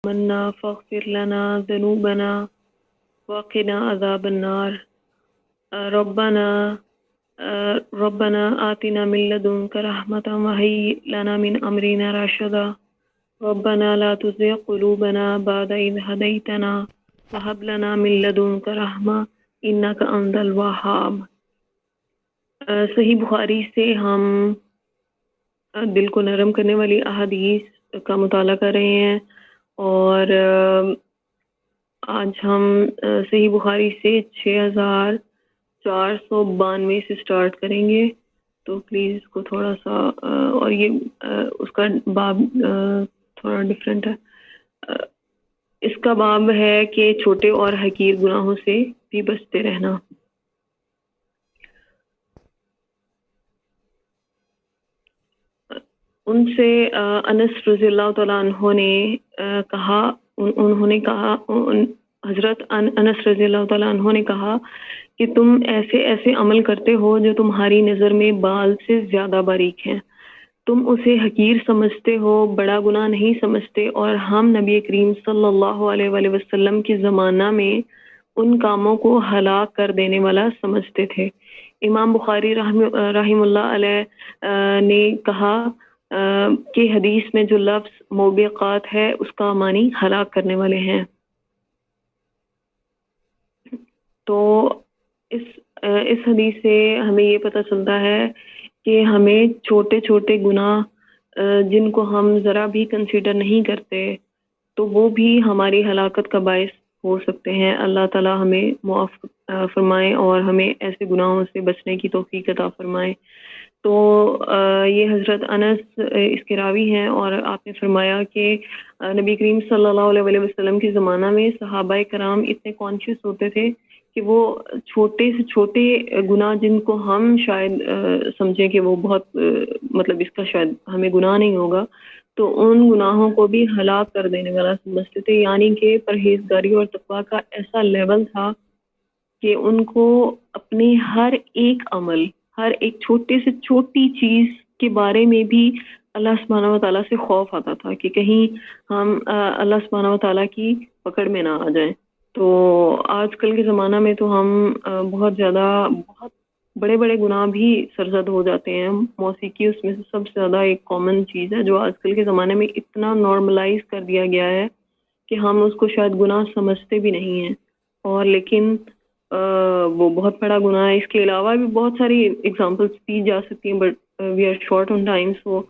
منا فاغفر لنا ذنوبنا وقنا عذاب النار ربنا آتنا من لدنك رحمة وهيئ لنا من أمرنا رشدا ربنا لا تزغ قلوبنا بعد إذ هديتنا وهب لنا من لدنك رحمة إنك أنت الوهاب۔ صحیح بخاری سے ہم دل کو نرم کرنے والی احادیث کا مطالعہ کر رہے ہیں، اور آج ہم صحیح بخاری سے 6492 سے سٹارٹ کریں گے، تو پلیز اس کو تھوڑا سا اور یہ اس کا باب تھوڑا ڈفرینٹ ہے۔ اس کا باب ہے کہ چھوٹے اور حقیر گناہوں سے بھی بچتے رہنا۔ ان سے انس رضی اللہ تعالیٰ عنہ نے کہا، حضرت انس رضی اللہ تعالیٰ عنہ نے کہا کہ تم ایسے ایسے عمل کرتے ہو جو تمہاری نظر میں بال سے زیادہ باریک ہیں، تم اسے حقیر سمجھتے ہو، بڑا گناہ نہیں سمجھتے، اور ہم نبی کریم صلی اللہ علیہ وآلہ وسلم کے زمانہ میں ان کاموں کو ہلاک کر دینے والا سمجھتے تھے۔ امام بخاری رحم اللہ علیہ نے کہا کہ حدیث میں جو لفظ موبقات ہے اس کا معنی ہلاک کرنے والے ہیں۔ تو اس حدیث سے ہمیں یہ پتہ چلتا ہے کہ ہمیں چھوٹے چھوٹے گناہ جن کو ہم ذرا بھی کنسیڈر نہیں کرتے تو وہ بھی ہماری ہلاکت کا باعث ہو سکتے ہیں۔ اللہ تعالی ہمیں معاف فرمائے اور ہمیں ایسے گناہوں سے بچنے کی توفیق عطا فرمائے۔ تو یہ حضرت انس اس کے راوی ہیں، اور آپ نے فرمایا کہ نبی کریم صلی اللہ علیہ وسلم کے زمانہ میں صحابہ کرام اتنے کانشیس ہوتے تھے کہ وہ چھوٹے سے چھوٹے گناہ جن کو ہم شاید سمجھیں کہ وہ بہت مطلب اس کا شاید ہمیں گناہ نہیں ہوگا، تو ان گناہوں کو بھی ہلاک کر دینے والا سمجھتے تھے، یعنی کہ پرہیزگاری اور تقویٰ کا ایسا لیول تھا کہ ان کو اپنے ہر ایک عمل، ہر ایک چھوٹے سے چھوٹی چیز کے بارے میں بھی اللہ سبحانہ و تعالیٰ سے خوف آتا تھا کہ کہیں ہم اللہ سبحانہ و تعالیٰ کی پکڑ میں نہ آ جائیں۔ تو آج کل کے زمانہ میں تو ہم بہت بڑے بڑے گناہ بھی سرزد ہو جاتے ہیں۔ موسیقی اس میں سے سب سے زیادہ ایک کامن چیز ہے جو آج کل کے زمانے میں اتنا نارملائز کر دیا گیا ہے کہ ہم اس کو شاید گناہ سمجھتے بھی نہیں ہیں، اور لیکن وہ بہت بڑا گناہ ہے۔ اس کے علاوہ بھی بہت ساری ایگزامپلس دی جا سکتی ہیں، but we are short on time, so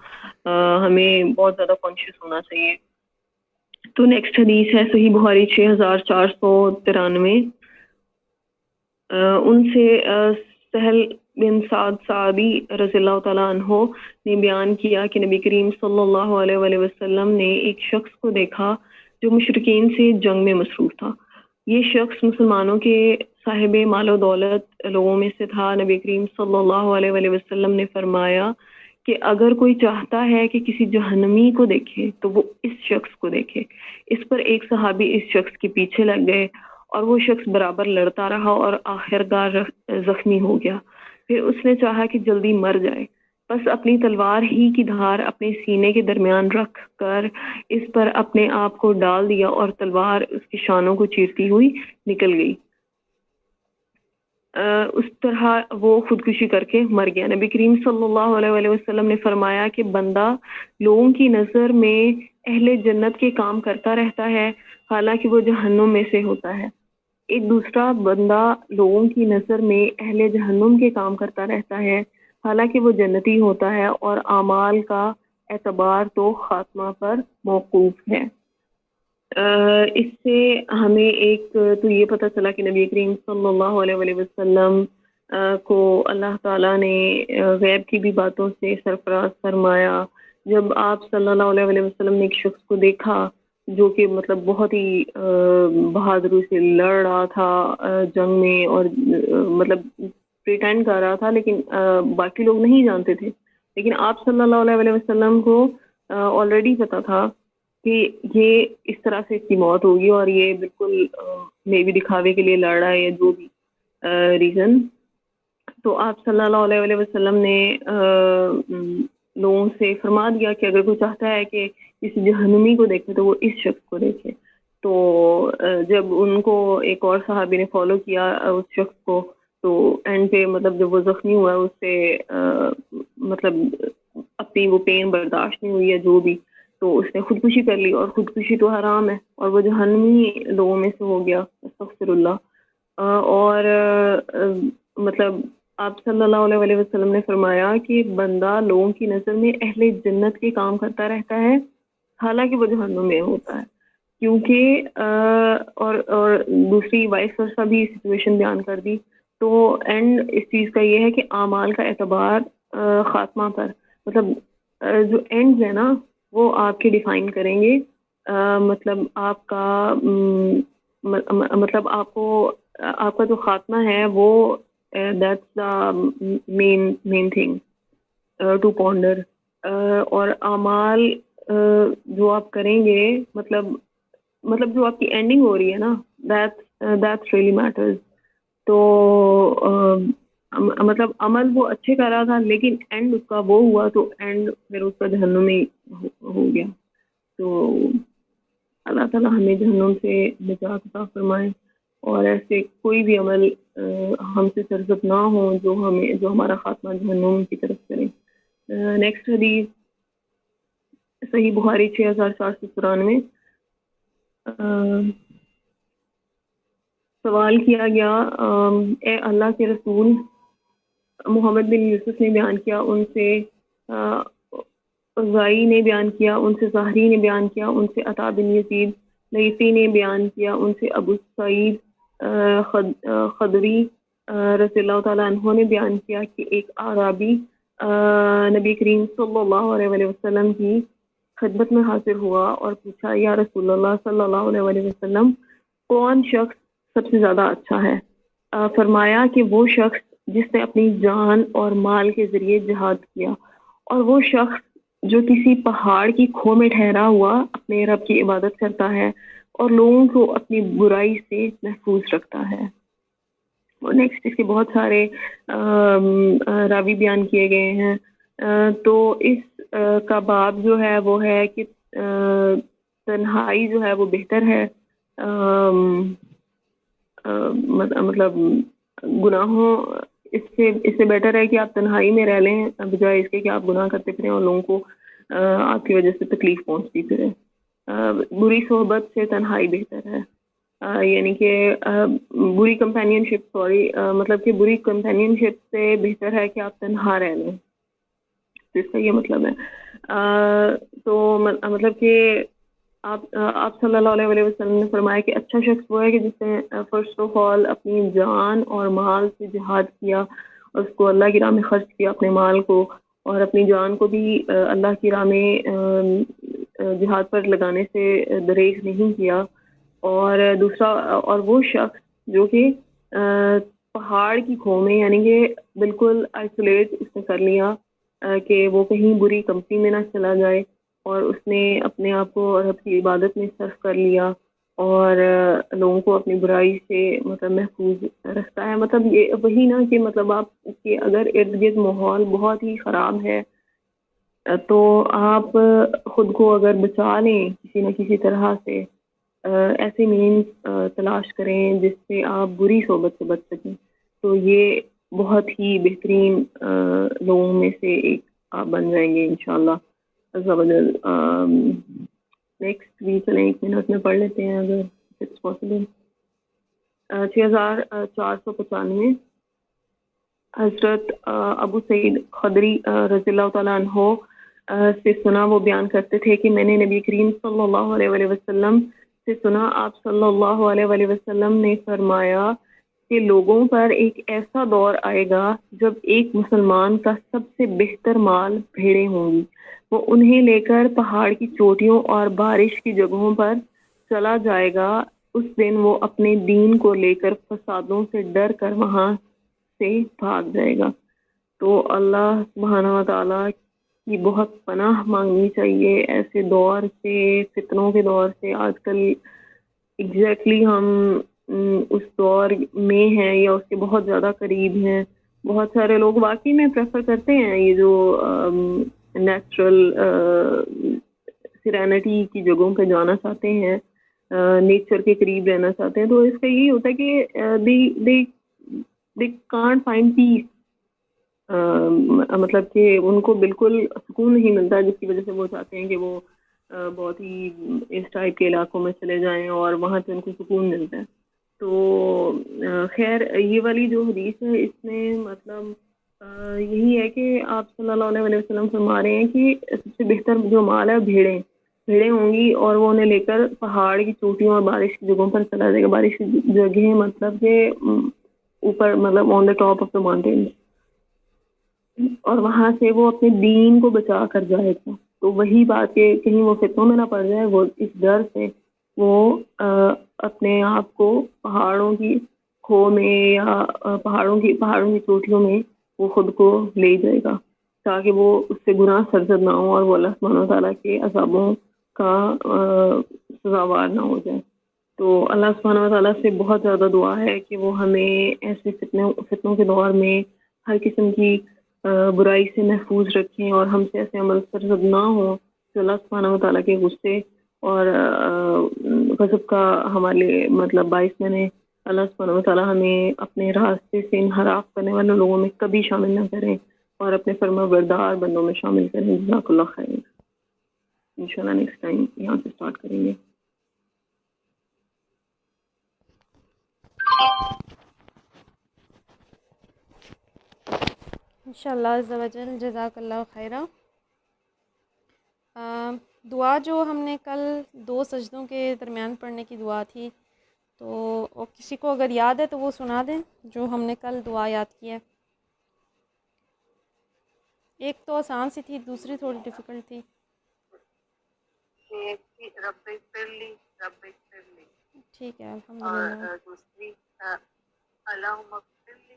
ہمیں بہت زیادہ کانشیس ہونا چاہیے۔ تو نیکسٹ حدیث ہے صحیح بخاری 6493۔ ان سے سہل بن سعد سعدی رضی اللہ تعالیٰ عنہ نے بیان کیا کہ نبی کریم صلی اللہ علیہ وآلہ وسلم نے ایک شخص کو دیکھا جو مشرکین سے جنگ میں مصروف تھا۔ یہ شخص مسلمانوں کے صاحب مال و دولت لوگوں میں سے تھا۔ نبی کریم صلی اللہ علیہ وآلہ وسلم نے فرمایا کہ اگر کوئی چاہتا ہے کہ کسی جہنمی کو دیکھے تو وہ اس شخص کو دیکھے۔ اس پر ایک صحابی اس شخص کے پیچھے لگ گئے اور وہ شخص برابر لڑتا رہا اور آخرکار زخمی ہو گیا۔ پھر اس نے چاہا کہ جلدی مر جائے، بس اپنی تلوار ہی کی دھار اپنے سینے کے درمیان رکھ کر اس پر اپنے آپ کو ڈال دیا اور تلوار اس کی شانوں کو چیرتی ہوئی نکل گئی۔ اس طرح وہ خودکشی کر کے مر گیا۔ نبی کریم صلی اللہ علیہ وآلہ وسلم نے فرمایا کہ بندہ لوگوں کی نظر میں اہل جنت کے کام کرتا رہتا ہے حالانکہ وہ جہنم میں سے ہوتا ہے، ایک دوسرا بندہ لوگوں کی نظر میں اہل جہنم کے کام کرتا رہتا ہے حالانکہ وہ جنتی ہوتا ہے، اور اعمال کا اعتبار تو خاتمہ پر موقوف ہے۔ اس سے ہمیں ایک تو یہ پتہ چلا کہ نبی کریم صلی اللہ علیہ وآلہ وسلم کو اللہ تعالیٰ نے غیب کی بھی باتوں سے سرفراز فرمایا۔ جب آپ صلی اللہ علیہ وآلہ وسلم نے ایک شخص کو دیکھا جو کہ مطلب بہت ہی بہادری سے لڑ رہا تھا جنگ میں، اور مطلب پریٹینڈ کر رہا تھا، لیکن باقی لوگ نہیں جانتے تھے، لیکن آپ صلی اللہ علیہ وسلم کو آلریڈی پتا تھا کہ یہ اس طرح سے اس کی موت ہوگی، اور یہ بالکل میں بھی دکھاوے کے لیے لڑ رہا ہے یا جو بھی ریزن۔ تو آپ صلی اللہ علیہ وسلم نے لوگوں سے فرما دیا کہ اگر کوئی چاہتا ہے کہ کسی جہنمی کو دیکھے تو وہ اس شخص کو دیکھے. تو جب ان کو ایک اور صحابی نے فالو کیا اس شخص کو، تو اینڈ پہ مطلب جب وہ زخمی ہوا اس سے مطلب اپنی وہ پین برداشت نہیں ہوئی یا جو بھی، تو اس نے خودکشی کر لی، اور خودکشی تو حرام ہے اور وہ جہنمی لوگوں میں سے ہو گیا، استغفر اللہ. اور مطلب آپ صلی اللہ علیہ وسلم نے فرمایا کہ بندہ لوگوں کی نظر میں اہل جنت کے کام کرتا رہتا ہے حالانکہ وہ جہنم میں ہوتا ہے، کیونکہ اور دوسری وائس ورثہ بھی سچویشن بیان کر دی. تو اینڈ اس چیز کا یہ ہے کہ اعمال کا اعتبار خاتمہ پر، مطلب جو اینڈز ہے نا وہ آپ کے ڈیفائن کریں گے، مطلب آپ کا مطلب آپ کو آپ کا جو خاتمہ ہے وہ that's the main thing to ponder. اور اعمال جو آپ کریں گے مطلب جو آپ کی اینڈنگ ہو رہی ہے نا دیٹس ریئلی میٹرز. تو مطلب عمل وہ اچھے کر رہا تھا لیکن اینڈ اس کا وہ ہوا تو اینڈ پھر اس کا جہنم میں ہو گیا. تو اللہ تعالیٰ ہمیں جہنم سے نجات عطا فرمائے، اور ایسے کوئی بھی عمل ہم سے سرزد نہ ہو جو ہمارا خاتمہ جہنم کی طرف کرے. نیکسٹ حدیث صحیح بخاری 6494. سوال کیا گیا اے اللہ کے رسول، محمد بن یوسف نے بیان کیا، ان سے غائی نے بیان کیا، ان سے ظاہری نے بیان کیا، ان سے عطا بن یزید لیثی نے بیان کیا، ان سے ابو سعید خدری رضی اللہ تعالیٰ عنہ نے بیان کیا کہ ایک اعرابی نبی کریم صلی اللہ علیہ وسلم کی خدمت میں حاضر ہوا اور پوچھا یا رسول اللہ صلی اللہ علیہ وسلم کون شخص سب سے زیادہ اچھا ہے؟ فرمایا کہ وہ شخص جس نے اپنی جان اور مال کے ذریعے جہاد کیا، اور وہ شخص جو کسی پہاڑ کی کھو میں ٹھہرا ہوا اپنے رب کی عبادت کرتا ہے اور لوگوں کو اپنی برائی سے محفوظ رکھتا ہے. اور نیکسٹ اس کے بہت سارے راوی بیان کیے گئے ہیں. تو اس کا باب جو ہے وہ ہے کہ تنہائی جو ہے وہ بہتر ہے، مطلب گناہوں اس سے بیٹر ہے کہ آپ تنہائی میں رہ لیں بجائے اس کے کہ آپ گناہ کرتے پھریں اور لوگوں کو آپ کی وجہ سے تکلیف پہنچتی پھرے. بری صحبت سے تنہائی بہتر ہے، یعنی کہ بری کمپینین شپ مطلب کہ بری کمپینین شپ سے بہتر ہے کہ آپ تنہا رہ لیں. تو اس کا یہ مطلب ہے. تو مطلب کہ آپ صلی اللہ علیہ وسلم نے فرمایا کہ اچھا شخص وہ ہے کہ جس نے فرسٹ آف آل اپنی جان اور مال سے جہاد کیا اور اس کو اللہ کی راہ میں خرچ کیا، اپنے مال کو اور اپنی جان کو بھی اللہ کی راہ میں جہاد پر لگانے سے دریغ نہیں کیا. اور دوسرا اور وہ شخص جو کہ پہاڑ کی کھو میں یعنی کہ بالکل آئسولیٹ اس نے کر لیا کہ وہ کہیں بری کمپنی میں نہ چلا جائے، اور اس نے اپنے آپ کو رب کی عبادت میں صرف کر لیا اور لوگوں کو اپنی برائی سے مطلب محفوظ رکھتا ہے. مطلب یہ وہی نا کہ مطلب آپ کے اگر ارد گرد ماحول بہت ہی خراب ہے تو آپ خود کو اگر بچا لیں کسی نہ کسی طرح سے، ایسے مینس تلاش کریں جس سے آپ بری صحبت سے بچ سکیں، تو یہ بہت ہی بہترین لوگوں میں سے ایک آپ بن جائیں گے انشاءاللہ عز و جل. نیکسٹ بھی چلیں 1 منٹ میں پڑھ لیتے ہیں اگر اٹس پاسبل. 6495 حضرت ابو سعید خدری رضی اللہ تعالیٰ عنہ سے سنا، وہ بیان کرتے تھے کہ میں نے نبی کریم صلی اللہ علیہ وسلم سے سنا، آپ صلی اللہ علیہ وسلم نے فرمایا کہ لوگوں پر ایک ایسا دور آئے گا جب ایک مسلمان کا سب سے بہتر مال بھیڑیں ہوں گی، وہ انہیں لے کر پہاڑ کی چوٹیوں اور بارش کی جگہوں پر چلا جائے گا. اس دن وہ اپنے دین کو لے کر فسادوں سے ڈر کر وہاں سے بھاگ جائے گا. تو اللہ سبحانہ و تعالیٰ کی بہت پناہ مانگنی چاہیے ایسے دور سے، فتنوں کے دور سے. آج کل ایگزیکٹلی ہم اس دور میں ہیں یا اس کے بہت زیادہ قریب ہیں. بہت سارے لوگ واقعی میں پریفر کرتے ہیں یہ جو نیچرل سیرینٹی کی جگہوں پہ جانا چاہتے ہیں، نیچر کے قریب رہنا چاہتے ہیں، تو اس کا یہی ہوتا ہے کہ they can't find peace. مطلب کہ ان کو بالکل سکون نہیں ملتا، جس کی وجہ سے وہ چاہتے ہیں کہ وہ بہت ہی اس ٹائپ کے علاقوں میں چلے جائیں اور وہاں سے ان کو سکون ملتا ہے. تو خیر یہ والی جو حدیث ہے اس میں مطلب یہی ہے کہ آپ صلی اللہ علیہ وسلم فرما رہے ہیں کہ سب سے بہتر جو مال ہے بھیڑیں ہوں گی، اور وہ انہیں لے کر پہاڑ کی چوٹیوں اور بارش کی جگہوں پر چلا جائے گا. بارش کی جگہیں مطلب کہ اوپر، مطلب on the top of the mountain, اور وہاں سے وہ اپنے دین کو بچا کر جائے گا. تو وہی بات کہ کہیں وہ فتنوں میں نہ پڑ جائے، وہ اس ڈر سے وہ اپنے آپ کو پہاڑوں کی کھو میں یا پہاڑوں کی چوٹیوں میں وہ خود کو لے جائے گا، تاکہ وہ اس سے گناہ سرزد نہ ہو اور وہ اللہ سبحانہ و تعالیٰ کے عذابوں کا سزاوار نہ ہو جائے. تو اللہ سبحانہ و تعالیٰ سے بہت زیادہ دعا ہے کہ وہ ہمیں ایسے فتنوں کے دور میں ہر قسم کی برائی سے محفوظ رکھیں، اور ہم سے ایسے عمل سرزد نہ ہوں جو اللہ سبحانہ و تعالیٰ کے غصے اور غضب کا ہمارے مطلب باعث بنے. اللہ سبحانہ و تعالیٰ ہمیں اپنے راستے سے انحراف کرنے والے لوگوں میں کبھی شامل نہ کریں اور اپنے فرما بردار بندوں میں شامل کریں. جزاک اللہ خیر. انشاءاللہ نیکسٹ ٹائم یہاں سے اسٹارٹ کریں گے. انشاءاللہ عز و جل. جزاک اللہ خیرہ. دعا جو ہم نے کل 2 سجدوں کے درمیان پڑھنے کی دعا تھی، تو کسی کو اگر یاد ہے تو وہ سنا دیں جو ہم نے کل دعا یاد کی ہے. ایک تو آسان سی تھی، دوسری تھوڑی ڈیفیکلٹ تھی. رب اغفر لی، رب اغفر لی، ٹھیک ہے الحمدللہ. اور دوسری اللہم اغفر لی جی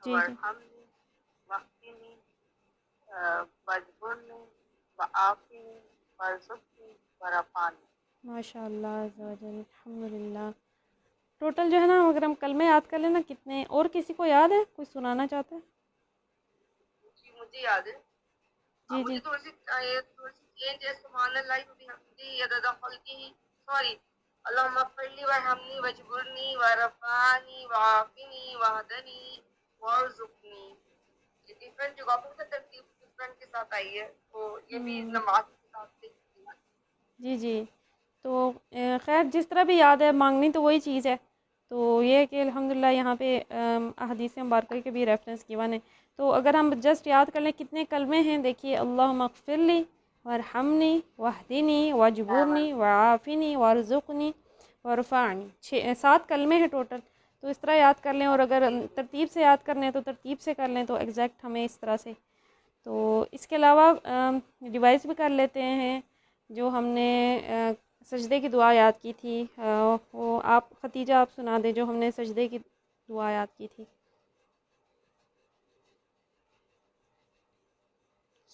جی وارحمنی واہدنی واجبرنی وعافنی وارزقنی ورفعنی. ماشاء اللہ عز و جل. الحمدللہ. ٹوٹل جو ہے نا، اگر ہم کلمے یاد کر لیں نا کتنے، اور کسی کو یاد ہے کوئی سنانا چاہتا ہے؟ جی مجھے یاد ہے. جی جی مجھے تھوڑی سی چینج ہے. سبحان اللہ وبحمدہ عدد خلقہ، سوری، اللہم اغفر لی وارحمنی واجبرنی ورفعنی وعافنی واہدنی وارزقنی. یہ ڈفرینٹ جگہوں پہ ترتیب ڈفرینٹ کے ساتھ آئی ہے، تو یہ بھی نماز کے حساب سے. جی جی. تو خیر جس طرح بھی یاد ہے، مانگنی تو وہی چیز ہے. تو یہ ہے کہ الحمدللہ یہاں پہ احادیث مبارکہ کے بھی ریفرنس گیون ہے. تو اگر ہم جسٹ یاد کر لیں کتنے کلمے ہیں، دیکھیے اللہم اغفر لی وارحمنی واہدنی واجبرنی وعافنی وارزقنی ورفعنی. 7 کلمے ہیں ٹوٹل. تو اس طرح یاد کر لیں، اور اگر ترتیب سے یاد کرنے تو ترتیب سے کر لیں، تو ایگزیکٹ ہمیں اس طرح سے. تو اس کے علاوہ ریوائز بھی کر لیتے ہیں. جو ہم نے سجدے کی دعا یاد کی تھی، وہ آپ ختیجہ آپ سنا دیں جو ہم نے سجدے کی دعا یاد کی تھی.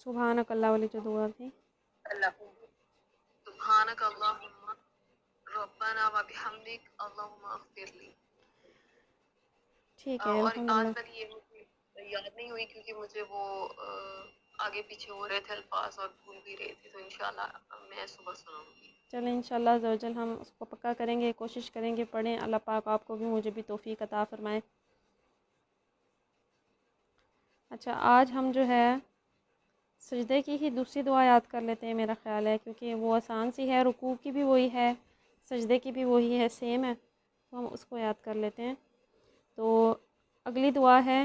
سبحانک اللہ والی جو دعا تھی. سبحانک اللہم ربنا وبحمدک اللہم اغفر لی. ٹھیک ہے اور الحمدللہ. آج کل یہ مجھے یاد نہیں ہوئی کیونکہ مجھے وہ آگے پیچھے ہو رہے تھے الفاظ اور بھول بھی رہے تھے، تو انشاءاللہ میں صبح سناؤں گی. چلیں انشاءاللہ عز و جل ہم اس کو پکا کریں گے، کوشش کریں گے پڑھیں. اللہ پاک آپ کو بھی مجھے بھی توفیق عطا فرمائے. اچھا، آج ہم جو ہے سجدے کی ہی دوسری دعا یاد کر لیتے ہیں میرا خیال ہے، کیونکہ وہ آسان سی ہے. رکوع کی بھی وہی ہے، سجدے کی بھی وہی ہے، سیم ہے. تو ہم اس کو یاد کر لیتے ہیں. تو اگلی دعا ہے،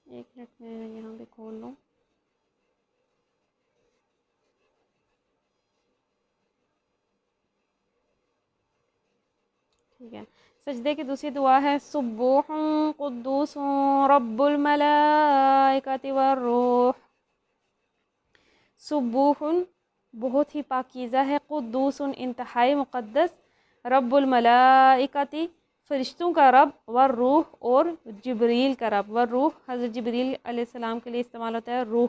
ایک منٹ میں یہاں پہ کھول لوں. ٹھیک ہے. سجدے کی دوسری دعا ہے سبوح قدوس رب الملائکۃ والروح. سبوح بہت ہی پاکیزہ ہے، قدوس انتہائی مقدس، رب الملائکۃ فرشتوں کا رب، والروح اور جبریل کا رب. والروح حضرت جبریل علیہ السلام کے لیے استعمال ہوتا ہے، روح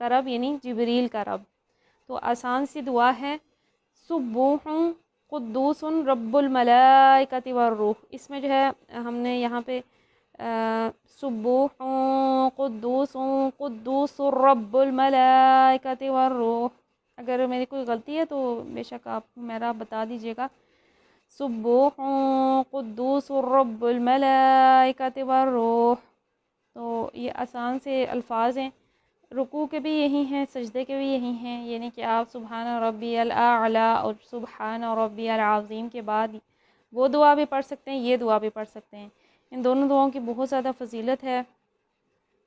کا رب یعنی جبریل کا رب. تو آسان سی دعا ہے، سبوح قدوس رب الملائکۃ والروح. اس میں جو ہے ہم نے یہاں پہ سبوح قدوس قدوس رب الملائکۃ والروح. اگر میری کوئی غلطی ہے تو بے شک آپ میرا بتا دیجیے گا. سبوح قدوس رب الملائکۃ والروح. تو یہ آسان سے الفاظ ہیں. رکوع کے بھی یہی ہیں، سجدے کے بھی یہی ہیں، یعنی کہ آپ سبحان ربی الاعلیٰ اور سبحان ربی العظیم کے بعد وہ دعا بھی پڑھ سکتے ہیں، یہ دعا بھی پڑھ سکتے ہیں. ان دونوں دعاؤں کی بہت زیادہ فضیلت ہے،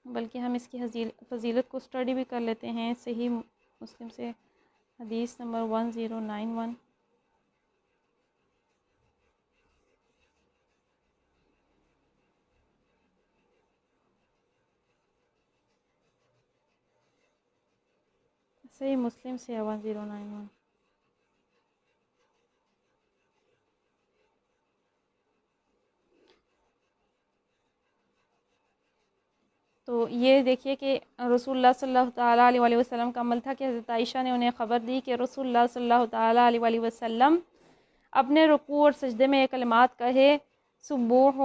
بلکہ ہم اس کی فضیلت کو اسٹڈی بھی کر لیتے ہیں. صحیح مسلم سے حدیث نمبر 1091. صحیح مسلم سے 1091. تو یہ دیکھیے کہ رسول اللہ صلی اللہ تعالیٰ علیہ وآلہ وسلم کا عمل تھا کہ حضرت عائشہ نے انہیں خبر دی کہ رسول اللہ صلی اللہ تعالیٰ علیہ وآلہ وسلم اپنے رکوع اور سجدے میں یہ کلمات کہے: سبوح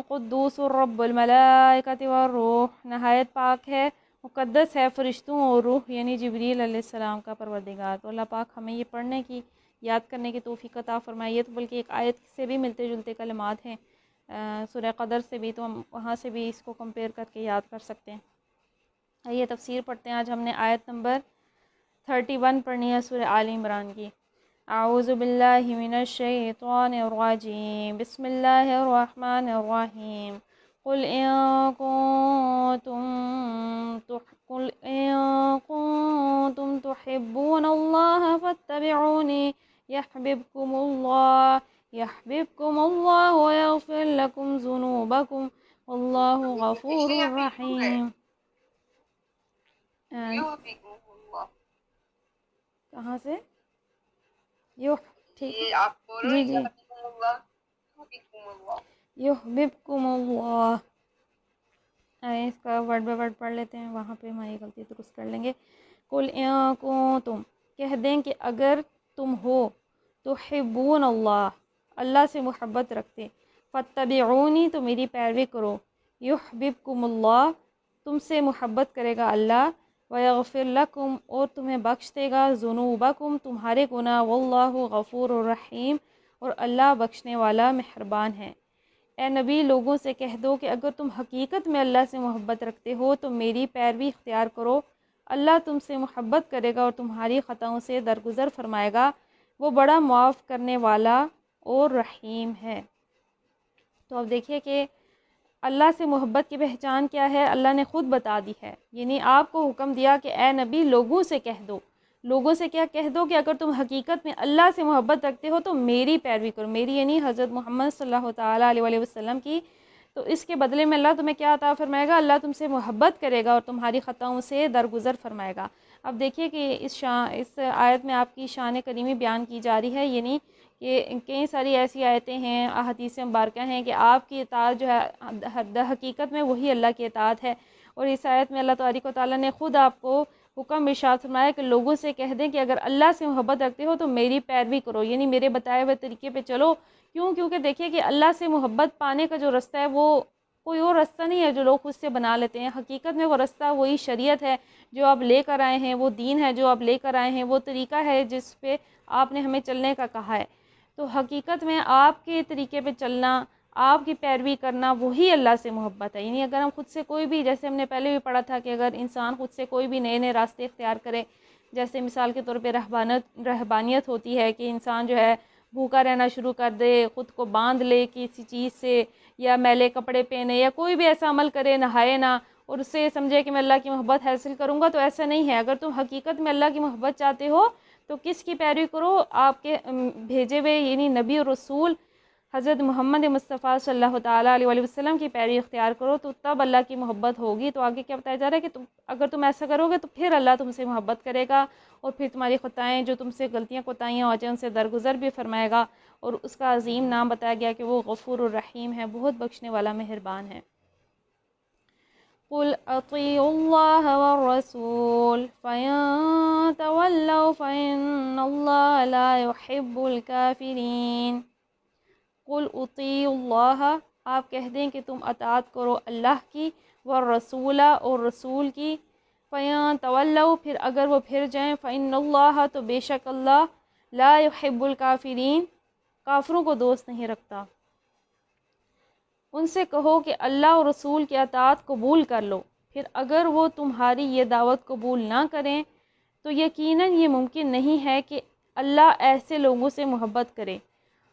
قدوس رب الملائکۃ والروح. نہایت پاک ہے، مقدس ہے فرشتوں اور روح یعنی جبریل علیہ السلام کا پروردگار. تو اللہ پاک ہمیں یہ پڑھنے کی، یاد کرنے کی توفیق عطا فرمائے. یہ تو بلکہ ایک آیت سے بھی ملتے جلتے کلمات ہیں، سورہ قدر سے بھی، تو ہم وہاں سے بھی اس کو کمپیئر کر کے یاد کر سکتے ہیں. یہ تفسیر پڑھتے ہیں. آج ہم نے آیت نمبر 31 پڑھنی ہے سورہ آل عمران کی. اعوذ باللہ من الشیطان الرجیم. بسم اللہ الرحمن الرحیم. قل ان کنتم تحبون اللہ فاتبعونی يحببكم الله ويغفر لكم ذنوبكم والله غفور رحیم. کہاں سے؟ ٹھیک جی جی. یحببکم اللہ. اس کا ورڈ بائی ورڈ پڑھ لیتے ہیں، وہاں پہ ہماری غلطی درست کر لیں گے. قل ان کنتم، کہہ دیں کہ اگر تم ہو، تحبون اللہ، اللہ سے محبت رکھتے، فاتبعونی، تو میری پیروی کرو، یحببکم اللہ، تم سے محبت کرے گا اللہ، ویغفر لکم، اور تمہیں بخش دے گا، ذنوبکم، تمہارے گناہ، واللہ غفور الرحیم، اور اللہ بخشنے والا مہربان ہے. اے نبی، لوگوں سے کہہ دو کہ اگر تم حقیقت میں اللہ سے محبت رکھتے ہو تو میری پیروی اختیار کرو، اللہ تم سے محبت کرے گا اور تمہاری خطاؤں سے درگزر فرمائے گا، وہ بڑا معاف کرنے والا اور رحیم ہے. تو اب دیکھیے کہ اللہ سے محبت کی پہچان کیا ہے، اللہ نے خود بتا دی ہے. یعنی آپ کو حکم دیا کہ اے نبی، لوگوں سے کہہ دو. لوگوں سے کیا کہہ دو کہ اگر تم حقیقت میں اللہ سے محبت رکھتے ہو تو میری پیروی کرو. میری یعنی حضرت محمد صلی اللہ تعالیٰ علیہ وآلہ وسلم کی. تو اس کے بدلے میں اللہ تمہیں کیا عطا فرمائے گا؟ اللہ تم سے محبت کرے گا اور تمہاری خطاؤں سے درگزر فرمائے گا. اب دیکھیے کہ اس آیت میں آپ کی شان کریمی بیان کی جا رہی ہے، یعنی کہ کئی ساری ایسی آیتیں ہیں، احادیث مبارکہ ہیں کہ آپ کی اطاعت جو ہے حقیقت میں وہی اللہ کی اطاعت ہے. اور اس آیت میں اللہ تبارک و تعالیٰ نے خود آپ کو حکم ارشاد فرمایا کہ لوگوں سے کہہ دیں کہ اگر اللہ سے محبت رکھتے ہو تو میری پیروی کرو، یعنی میرے بتائے ہوئے طریقے پہ چلو. کیونکہ دیکھیے کہ اللہ سے محبت پانے کا جو رستہ ہے وہ کوئی اور رستہ نہیں ہے جو لوگ خود سے بنا لیتے ہیں. حقیقت میں وہ رستہ وہی شریعت ہے جو آپ لے کر آئے ہیں، وہ دین ہے جو آپ لے کر آئے ہیں، وہ طریقہ ہے جس پہ آپ نے ہمیں چلنے کا کہا ہے. تو حقیقت میں آپ کے طریقے پہ چلنا، آپ کی پیروی کرنا، وہی اللہ سے محبت ہے. یعنی اگر ہم خود سے کوئی بھی، جیسے ہم نے پہلے بھی پڑھا تھا کہ اگر انسان خود سے کوئی بھی نئے نئے راستے اختیار کرے، جیسے مثال کے طور پہ رہبانیت ہوتی ہے کہ انسان جو ہے بھوکا رہنا شروع کر دے، خود کو باندھ لے کسی چیز سے، یا میلے کپڑے پہنے، یا کوئی بھی ایسا عمل کرے، نہائے نہ، اور اس سے سمجھے کہ میں اللہ کی محبت حاصل کروں گا، تو ایسا نہیں ہے. اگر تم حقیقت میں اللہ کی محبت چاہتے ہو تو کس کی پیروی کرو؟ آپ کے بھیجے ہوئے یعنی نبی اور رسول حضرت محمد مصطفیٰ صلی اللہ تعالیٰ علیہ وآلہ وسلم کی پیروی اختیار کرو، تو تب اللہ کی محبت ہوگی. تو آگے کیا بتایا جا رہا ہے کہ اگر تم ایسا کرو گے تو پھر اللہ تم سے محبت کرے گا، اور پھر تمہاری خطائیں جو تم سے غلطیاں کوتاہیاں ہو جائیں ان سے درگزر بھی فرمائے گا. اور اس کا عظیم نام بتایا گیا کہ وہ غفور الرحیم ہے، بہت بخشنے والا مہربان ہے. قل اطیعوا اللہ والرسول فإن تولوا فإن اللہ لا يحب الكافرین. قل اطیعوا اللہ، آپ کہہ دیں کہ تم اطاعت کرو اللہ کی والرسول اور رسول کی، فَإِن تَوَلَّوْا پھر اگر وہ پھر جائیں، فَإِنَّ اللَّهَ تو بے شک اللہ لا يحب الکافرین کافروں کو دوست نہیں رکھتا۔ ان سے کہو کہ اللہ اور رسول کی اطاعت قبول کر لو، پھر اگر وہ تمہاری یہ دعوت قبول نہ کریں تو یقیناً یہ ممکن نہیں ہے کہ اللہ ایسے لوگوں سے محبت کرے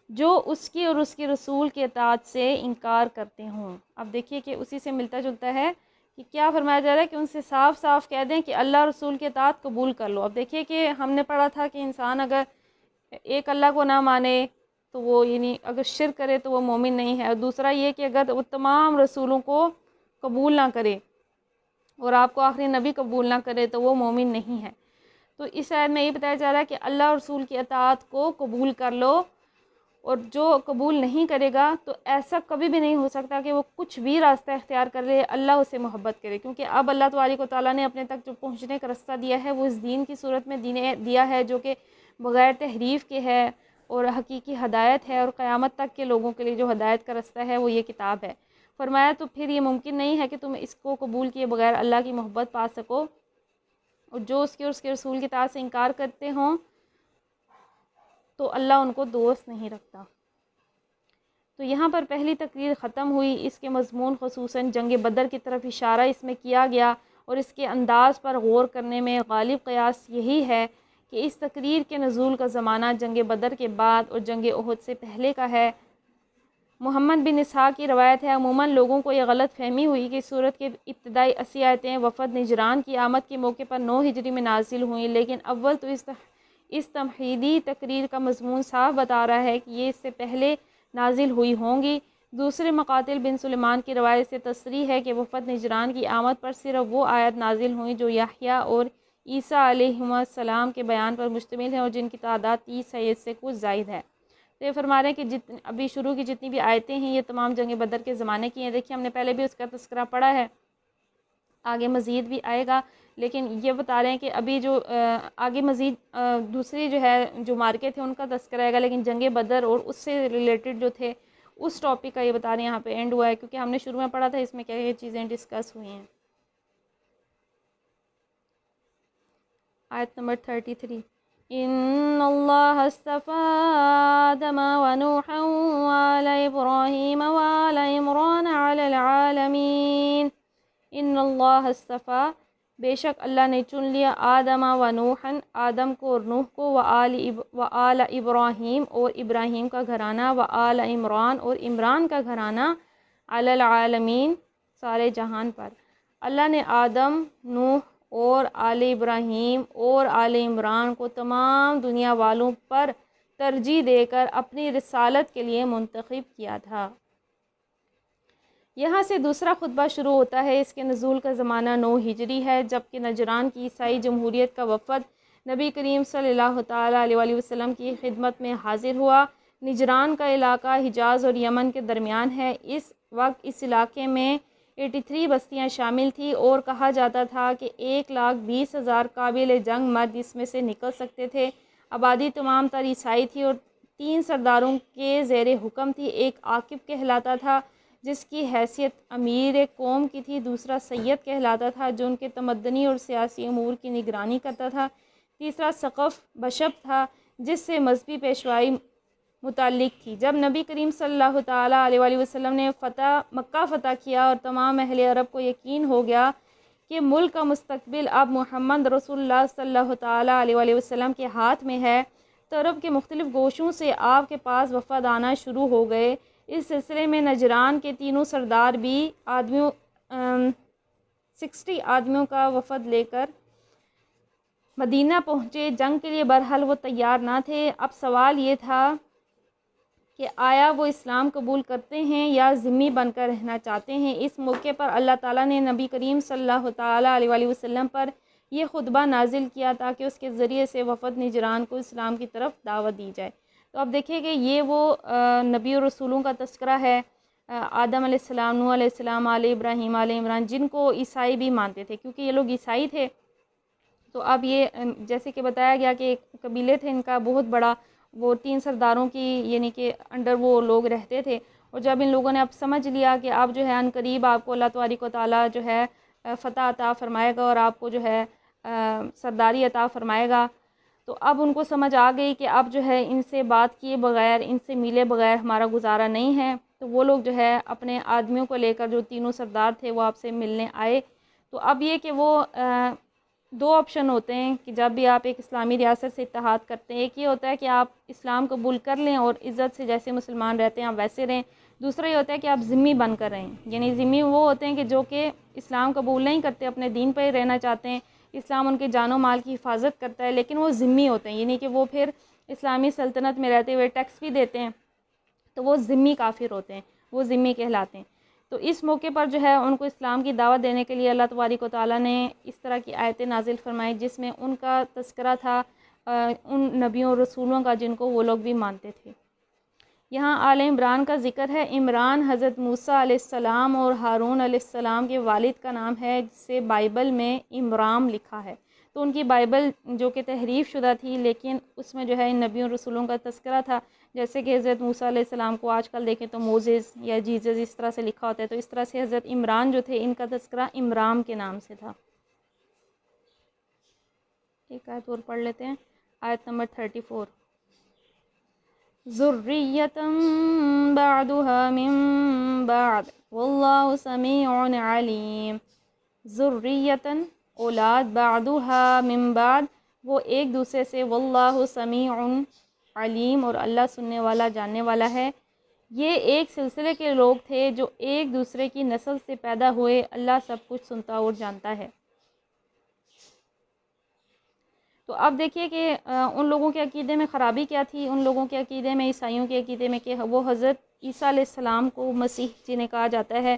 جو اس کی اور اس کے رسول کی اطاعت سے انکار کرتے ہوں۔ اب دیکھیے کہ اسی سے ملتا جلتا ہے کہ کیا فرمایا جا رہا ہے کہ ان سے صاف صاف کہہ دیں کہ اللہ رسول کی اطاعت قبول کر لو۔ اب دیکھیے کہ ہم نے پڑھا تھا کہ انسان اگر ایک اللہ کو نہ مانے تو وہ یعنی اگر شرک کرے تو وہ مومن نہیں ہے، اور دوسرا یہ کہ اگر وہ تمام رسولوں کو قبول نہ کرے اور آپ کو آخری نبی قبول نہ کرے تو وہ مومن نہیں ہے۔ تو اس آیت میں یہ بتایا جا رہا ہے کہ اللہ اور رسول کی اطاعت کو قبول کر لو، اور جو قبول نہیں کرے گا تو ایسا کبھی بھی نہیں ہو سکتا کہ وہ کچھ بھی راستہ اختیار کر لے اللہ اسے محبت کرے، کیونکہ اب اللہ تبارک و تعالیٰ نے اپنے تک جو پہنچنے کا راستہ دیا ہے وہ اس دین کی صورت میں دیا ہے جو کہ بغیر تحریف کے ہے اور حقیقی ہدایت ہے، اور قیامت تک کے لوگوں کے لیے جو ہدایت کا راستہ ہے وہ یہ کتاب ہے۔ فرمایا تو پھر یہ ممکن نہیں ہے کہ تم اس کو قبول کیے بغیر اللہ کی محبت پا سکو، اور جو اس کے اور اس کے رسول کی اطاعت سے انکار کرتے ہوں تو اللہ ان کو دوست نہیں رکھتا۔ تو یہاں پر پہلی تقریر ختم ہوئی، اس کے مضمون خصوصاً جنگ بدر کی طرف اشارہ اس میں کیا گیا، اور اس کے انداز پر غور کرنے میں غالب قیاس یہی ہے کہ اس تقریر کے نزول کا زمانہ جنگ بدر کے بعد اور جنگ احد سے پہلے کا ہے۔ محمد بن اسحاق کی روایت ہے عموماً لوگوں کو یہ غلط فہمی ہوئی کہ سورت کے ابتدائی 80 آیتیں وفد نجران کی آمد کے موقع پر 9 ہجری میں نازل ہوئیں، لیکن اول تو اس تمہیدی تقریر کا مضمون صاف بتا رہا ہے کہ یہ اس سے پہلے نازل ہوئی ہوں گی۔ دوسرے مقاتل بن سلیمان کی روایت سے تصریح ہے کہ وفد نجران کی آمد پر صرف وہ آیت نازل ہوئیں جو یحییٰ اور عیسیٰ علیہ السلام کے بیان پر مشتمل ہیں اور جن کی تعداد 30 ہے، اس سے کچھ زائد ہے۔ تو یہ فرما رہے ہیں کہ ابھی شروع کی جتنی بھی آیتیں ہیں یہ تمام جنگ بدر کے زمانے کی ہیں۔ دیکھیے ہم نے پہلے بھی اس کا تذکرہ پڑھا ہے، آگے مزید بھی آئے گا، لیکن یہ بتا رہے ہیں کہ ابھی جو آگے مزید دوسری جو ہے جو مارکے تھے ان کا تذکرہ آئے گا، لیکن جنگ بدر اور اس سے ریلیٹڈ جو تھے اس ٹاپک کا یہ بتا رہے ہیں یہاں پہ اینڈ ہوا ہے، کیونکہ ہم نے شروع میں پڑھا تھا اس میں کیا یہ چیزیں ڈسکس ہوئی ہیں۔ آیت نمبر 33، ان اللہ اصطفى آدم ونوحا وآل ابراہیم وآل عمران علی العالمین۔ ان اللہ اصطفى بے شک اللہ نے چن لیا آدم و نوحا آدم کو اور نوح کو، وآل ابراہیم اور ابراہیم کا گھرانہ، وآل عمران اور عمران کا گھرانہ، علی العالمین سارے جہان پر۔ اللہ نے آدم، نوح اور آل ابراہیم اور آل عمران کو تمام دنیا والوں پر ترجیح دے کر اپنی رسالت کے لیے منتخب کیا تھا۔ یہاں سے دوسرا خطبہ شروع ہوتا ہے۔ اس کے نزول کا زمانہ 9 ہجری ہے، جبکہ نجران کی عیسائی جمہوریت کا وفد نبی کریم صلی اللہ تعالیٰ علیہ وآلہ وسلم کی خدمت میں حاضر ہوا۔ نجران کا علاقہ حجاز اور یمن کے درمیان ہے۔ اس وقت اس علاقے میں 83 بستیاں شامل تھیں اور کہا جاتا تھا کہ 1,20,000 قابل جنگ مرد اس میں سے نکل سکتے تھے۔ آبادی تمام تر عیسائی تھی اور 3 سرداروں کے زیر حکم تھی۔ ایک عاقب کہلاتا تھا جس کی حیثیت امیر قوم کی تھی، دوسرا سید کہلاتا تھا جو ان کے تمدنی اور سیاسی امور کی نگرانی کرتا تھا، تیسرا سقف بشب تھا جس سے مذہبی پیشوائی متعلق تھی۔ جب نبی کریم صلی اللہ تعالیٰ علیہ وآلہ وسلم نے مکہ فتح کیا اور تمام اہل عرب کو یقین ہو گیا کہ ملک کا مستقبل اب محمد رسول اللہ صلی اللہ تعالیٰ علیہ وآلہ وسلم کے ہاتھ میں ہے، تو عرب کے مختلف گوشوں سے آپ کے پاس وفد آنا شروع ہو گئے۔ اس سلسلے میں نجران کے تینوں سردار بھی 60 آدمیوں کا وفد لے کر مدینہ پہنچے۔ جنگ کے لیے بہرحال وہ تیار نہ تھے۔ اب سوال یہ تھا کہ آیا وہ اسلام قبول کرتے ہیں یا ذمہ بن کر رہنا چاہتے ہیں۔ اس موقع پر اللہ تعالیٰ نے نبی کریم صلی اللہ تعالیٰ علیہ وآلہ وسلم پر یہ خطبہ نازل کیا تاکہ اس کے ذریعے سے وفد نجران کو اسلام کی طرف دعوت دی جائے۔ تو اب دیکھیں کہ یہ وہ نبی و رسولوں کا تذکرہ ہے، آدم علیہ السلام، نوح علیہ السلام، آل ابراہیم، آل عمران، جن کو عیسائی بھی مانتے تھے کیونکہ یہ لوگ عیسائی تھے۔ تو اب یہ جیسے کہ بتایا گیا کہ ایک قبیلے تھے ان کا بہت بڑا، وہ 3 سرداروں کی یعنی کہ انڈر وہ لوگ رہتے تھے، اور جب ان لوگوں نے اب سمجھ لیا کہ اب جو ہے ان قریب آپ کو اللہ تبارک و تعالیٰ جو ہے فتح عطا فرمائے گا اور آپ کو جو ہے سرداری عطا فرمائے گا، تو اب ان کو سمجھ آ گئی کہ اب جو ہے ان سے بات کیے بغیر، ان سے ملے بغیر ہمارا گزارا نہیں ہے۔ تو وہ لوگ جو ہے اپنے آدمیوں کو لے کر، جو تینوں سردار تھے، وہ آپ سے ملنے آئے۔ تو اب یہ کہ وہ دو آپشن ہوتے ہیں کہ جب بھی آپ ایک اسلامی ریاست سے اتحاد کرتے ہیں، ایک یہ ہوتا ہے کہ آپ اسلام قبول کر لیں اور عزت سے جیسے مسلمان رہتے ہیں آپ ویسے رہیں، دوسرا یہ ہوتا ہے کہ آپ ذمہ بن کر رہیں، یعنی ذمہ وہ ہوتے ہیں کہ جو کہ اسلام قبول نہیں کرتے، اپنے دین پہ ہی رہنا چاہتے ہیں، اسلام ان کے جان و مال کی حفاظت کرتا ہے، لیکن وہ ذمہ ہوتے ہیں، یعنی کہ وہ پھر اسلامی سلطنت میں رہتے ہوئے ٹیکس بھی دیتے ہیں، تو وہ ذمی کافر ہوتے ہیں، وہ ذمی کہلاتے ہیں۔ تو اس موقع پر جو ہے ان کو اسلام کی دعوت دینے کے لیے اللہ تبارک و تعالیٰ نے اس طرح کی آیتیں نازل فرمائی، جس میں ان کا تذکرہ تھا ان نبیوں اور رسولوں کا جن کو وہ لوگ بھی مانتے تھے۔ یہاں آل عمران کا ذکر ہے۔ عمران حضرت موسیٰ علیہ السلام اور ہارون علیہ السلام کے والد کا نام ہے، جسے بائبل میں عمرام لکھا ہے۔ تو ان کی بائبل جو کہ تحریف شدہ تھی، لیکن اس میں جو ہے ان نبیوں اور رسولوں کا تذکرہ تھا، جیسے کہ حضرت موسیٰ علیہ السلام کو آج کل دیکھیں تو موزز یا جیزس اس طرح سے لکھا ہوتا ہے، تو اس طرح سے حضرت عمران جو تھے ان کا تذکرہ عمرام کے نام سے تھا۔ ایک آیت اور پڑھ لیتے ہیں، آیت نمبر 34۔ ذُرِّيَّةً بَعْضُهَا مِن بَعْضٍ وَاللَّهُ سَمِيعٌ عَلِيمٌ۔ ذُرِّيَّةً اولاد، بَعْضُهَا مِن بَعْضٍ وہ ایک دوسرے سے، وَاللَّهُ سَمِيعٌ علیم اور اللہ سننے والا جاننے والا ہے۔ یہ ایک سلسلے کے لوگ تھے جو ایک دوسرے کی نسل سے پیدا ہوئے، اللہ سب کچھ سنتا اور جانتا ہے۔ تو اب دیکھیے کہ ان لوگوں کے عقیدے میں خرابی کیا تھی، ان لوگوں کے عقیدے میں، عیسائیوں کے عقیدے میں، کہ وہ حضرت عیسیٰ علیہ السلام کو مسیح جنہیں کہا جاتا ہے،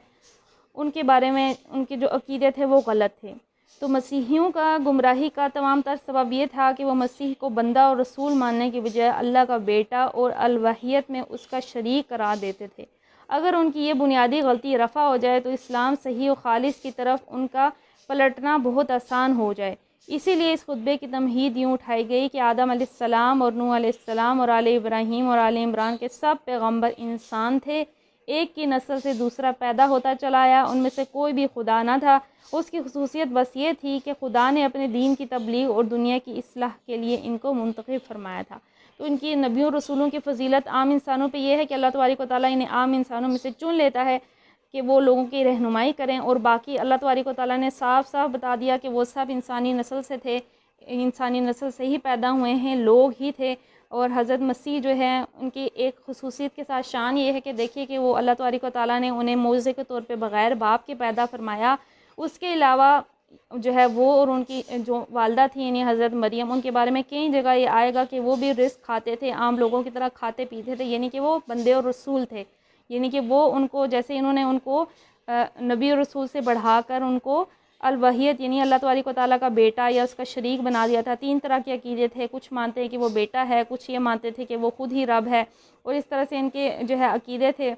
ان کے بارے میں ان کے جو عقیدے تھے وہ غلط تھے۔ تو مسیحیوں کا گمراہی کا تمام تر سبب یہ تھا کہ وہ مسیح کو بندہ اور رسول ماننے کی بجائے اللہ کا بیٹا اور الوہیت میں اس کا شریک قرار دیتے تھے۔ اگر ان کی یہ بنیادی غلطی رفع ہو جائے تو اسلام صحیح و خالص کی طرف ان کا پلٹنا بہت آسان ہو جائے۔ اسی لیے اس خطبے کی تمہید یوں اٹھائی گئی کہ آدم علیہ السلام اور نوح علیہ السلام اور آل ابراہیم اور آل عمران کے سب پیغمبر انسان تھے، ایک کی نسل سے دوسرا پیدا ہوتا چلا آیا، ان میں سے کوئی بھی خدا نہ تھا۔ اس کی خصوصیت بس یہ تھی کہ خدا نے اپنے دین کی تبلیغ اور دنیا کی اصلاح کے لیے ان کو منتخب فرمایا تھا۔ تو ان کی نبیوں رسولوں کی فضیلت عام انسانوں پہ یہ ہے کہ اللہ تبارک و تعالیٰ انہیں عام انسانوں میں سے چن لیتا ہے کہ وہ لوگوں کی رہنمائی کریں، اور باقی اللہ تبارک و تعالیٰ نے صاف صاف بتا دیا کہ وہ سب انسانی نسل سے تھے، انسانی نسل سے ہی پیدا ہوئے ہیں، لوگ ہی تھے۔ اور حضرت مسیح جو ہے ان کی ایک خصوصیت کے ساتھ شان یہ ہے کہ دیکھیے کہ وہ اللہ تبارک و تعالیٰ نے انہیں معجزے کے طور پہ بغیر باپ کے پیدا فرمایا۔ اس کے علاوہ جو ہے وہ اور ان کی جو والدہ تھیں یعنی حضرت مریم، ان کے بارے میں کئی جگہ یہ آئے گا کہ وہ بھی رزق کھاتے تھے، عام لوگوں کی طرح کھاتے پیتے تھے، یعنی کہ وہ بندے اور رسول تھے، یعنی کہ وہ ان کو جیسے انہوں نے ان کو نبی اور رسول سے بڑھا کر ان کو الوہیت یعنی اللہ تبارک و تعالیٰ کا بیٹا یا اس کا شریک بنا دیا تھا۔ تین طرح کے عقیدے تھے، کچھ مانتے ہیں کہ وہ بیٹا ہے، کچھ یہ مانتے تھے کہ وہ خود ہی رب ہے، اور اس طرح سے ان کے جو ہے عقیدے تھے۔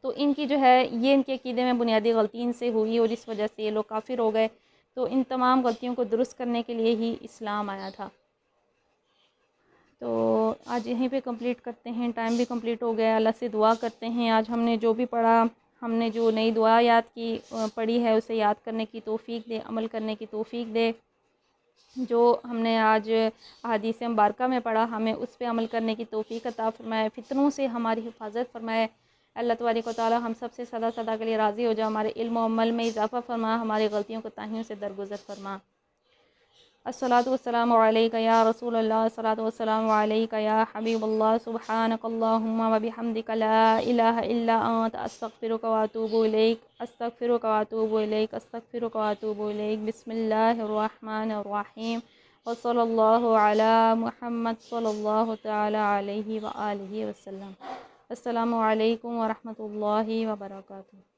تو ان کی جو ہے یہ ان کے عقیدے میں بنیادی غلطی ان سے ہوئی اور اس وجہ سے یہ لوگ کافر ہو گئے۔ تو ان تمام غلطیوں کو درست کرنے کے لیے ہی اسلام آیا تھا۔ تو آج یہیں پہ کمپلیٹ کرتے ہیں، ٹائم بھی کمپلیٹ ہو گیا۔ اللہ سے دعا کرتے ہیں آج ہم نے جو بھی پڑھا، ہم نے جو نئی دعا یاد کی پڑھی ہے اسے یاد کرنے کی توفیق دے، عمل کرنے کی توفیق دے۔ جو ہم نے آج احادیث مبارکہ میں پڑھا ہمیں اس پہ عمل کرنے کی توفیق عطا فرمائے، فتنوں سے ہماری حفاظت فرمائے۔ اللہ تبارک و تعالی ہم سب سے سدا سدا کے لیے راضی ہو جا، ہمارے علم و عمل میں اضافہ فرما، ہماری غلطیوں کو تاہیوں سے درگزر فرما۔ الصلاۃ والسلام علیک یا رسول اللہ، الصلاۃ والسلام علیک یا حبیب اللہ، سبحانک اللہم وبحمدک، لا الہ الا انت، استغفرک واتوب الیک، استغفرک واتوب الیک، استغفرک واتوب الیک۔ بسم اللہ الرحمن الرحیم، وصلی اللہ علی محمد صلی اللہ تعالی علیہ وآلہ وسلم۔ السلام علیکم ورحمۃ اللہ وبرکاتہ۔